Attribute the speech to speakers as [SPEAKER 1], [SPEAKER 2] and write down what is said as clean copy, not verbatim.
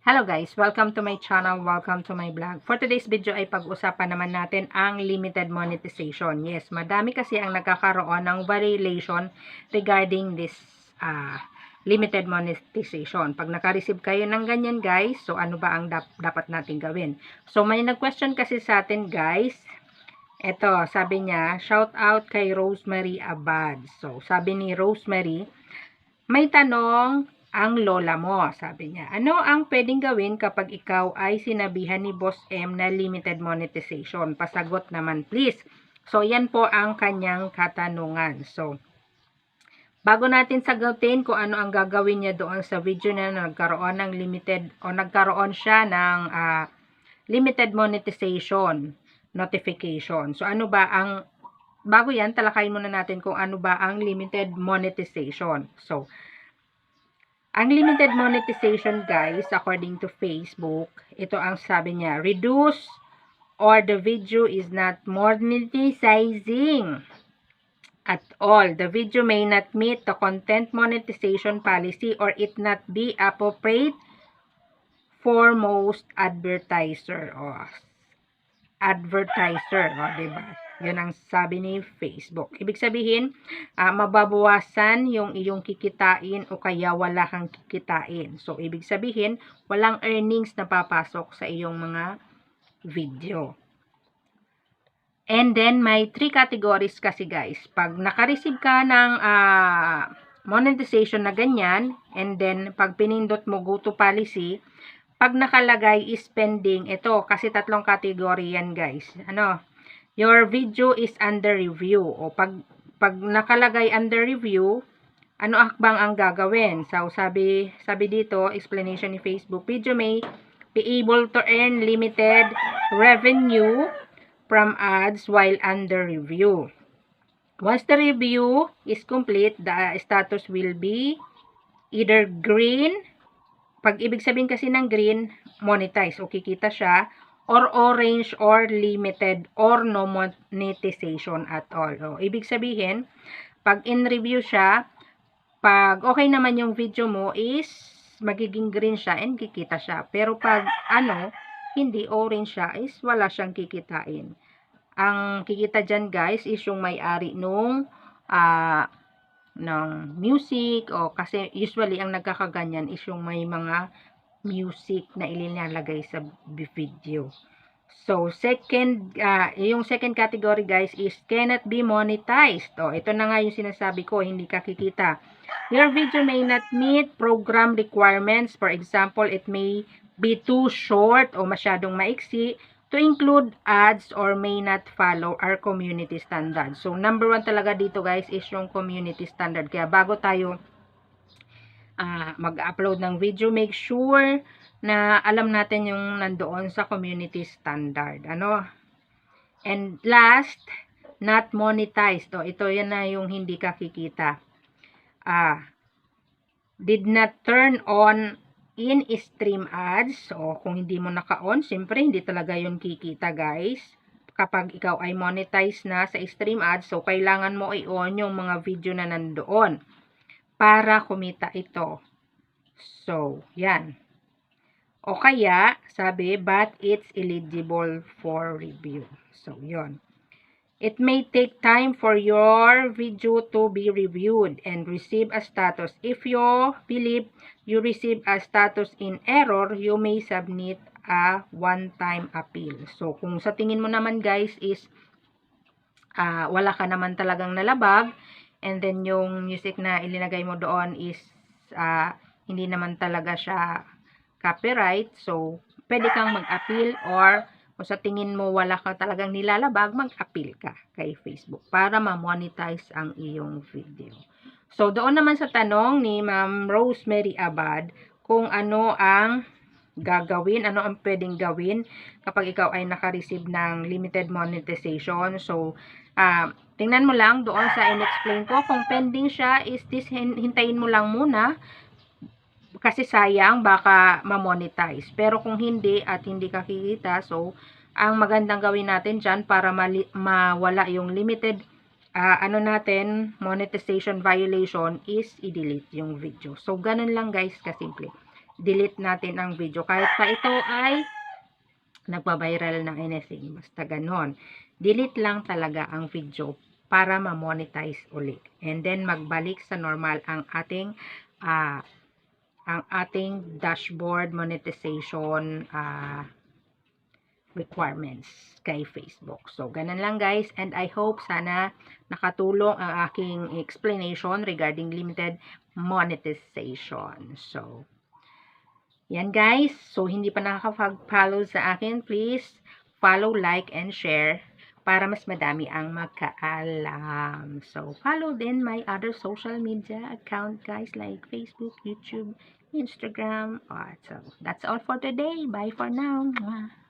[SPEAKER 1] Hello guys, welcome to my channel, welcome to my vlog. For today's video ay pag-usapan naman natin ang limited monetization. Yes, madami kasi ang nagkakaroon ng violation regarding this limited monetization. Pag naka-receive kayo ng ganyan guys, so ano ba ang dapat natin gawin? So may nag-question kasi sa atin guys. Ito, sabi niya, shout out kay Rosemary Abad. So sabi ni Rosemary, may tanong ang lola mo, sabi niya. Ano ang pwedeng gawin kapag ikaw ay sinabihan ni Boss M na limited monetization? Pasagot naman please. So, yan po ang kanyang katanungan. So, bago natin sagutin kung ano ang gagawin niya doon sa video na nagkaroon ng limited o nagkaroon siya ng limited monetization notification. So, ano ba ang bago yan, talakayin muna natin kung ano ba ang limited monetization. So, ang limited monetization guys, according to Facebook, ito ang sabi niya, reduce or the video is not monetizing at all. The video may not meet the content monetization policy or it not be appropriate for most advertiser. Diba? Yun ang sabi ni Facebook. Ibig sabihin, mababawasan yung iyong kikitain o kaya wala kang kikitain. So, ibig sabihin, walang earnings na papasok sa iyong mga video. And then, may 3 categories kasi guys. Pag naka-receive ka ng monetization na ganyan, and then, pag pinindot mo go to policy, pag nakalagay is pending, ito, kasi 3 category yan guys. Your video is under review. O pag nakalagay under review, ano hakbang ang gagawin? So, sabi dito, explanation ni Facebook, video may be able to earn limited revenue from ads while under review. Once the review is complete, the status will be either green. Pag ibig sabihin kasi ng green, monetize o kikita siya, or orange or limited or no monetization at all. O, ibig sabihin, pag in review siya, pag okay naman yung video mo is magiging green siya and kikita siya. Pero pag hindi orange siya is wala siyang kikitain. Ang kikita dyan guys is yung may-ari nung ng music o kasi usually ang nagkakaganyan is yung may mga music na ilinalagay sa video. So, yung second category guys is cannot be monetized. O, ito na nga yung sinasabi ko, hindi ka kikita. Your video may not meet program requirements. For example, it may be too short o masyadong maiksi to include ads or may not follow our community standard. So, number 1 talaga dito guys is yung community standard. Kaya bago tayo mag-upload ng video, make sure na alam natin yung nandoon sa community standard. And last, not monetized. Ito yan na yung hindi ka kikita. Did not turn on in stream ads. Kung hindi mo naka-on, siyempre hindi talaga yun kikita guys. Kapag ikaw ay monetize na sa stream ads, so kailangan mo i-on yung mga video na nandoon para kumita ito. So, yan. O kaya, sabi, but it's eligible for review. So, yon. It may take time for your video to be reviewed and receive a status. If you believe you receive a status in error, you may submit a one-time appeal. So, kung sa tingin mo naman guys is wala ka naman talagang nalabag, and then yung music na ilinagay mo doon is hindi naman talaga siya copyright. So, pwede kang mag-appeal or kung sa tingin mo wala ka talagang nilalabag, mag-appeal ka kay Facebook para ma-monetize ang iyong video. So, doon naman sa tanong ni Ma'am Rosemary Abad kung ano ang gagawin, ano ang pwedeng gawin kapag ikaw ay naka-receive ng limited monetization. So, tingnan mo lang doon sa in-explain ko. Kung pending siya, is this hintayin mo lang muna kasi sayang baka ma-monetize. Pero kung hindi at hindi ka kikita, so ang magandang gawin natin dyan para mawala yung limited monetization violation is i-delete yung video. So ganun lang guys kasimple. delete natin ang video. Kahit pa ito ay nagpa-viral ng anything. Basta ganon. Delete lang talaga ang video para ma-monetize uli. And then, magbalik sa normal ang ating dashboard monetization requirements kay Facebook. So, ganun lang guys. And I hope sana nakatulong ang aking explanation regarding limited monetization. So, yan guys. So, hindi pa nakaka-follow sa akin, please follow, like, and share para mas madami ang magkaalam. So, follow din my other social media account guys like Facebook, YouTube, Instagram. So, that's all for today. Bye for now. Mwah.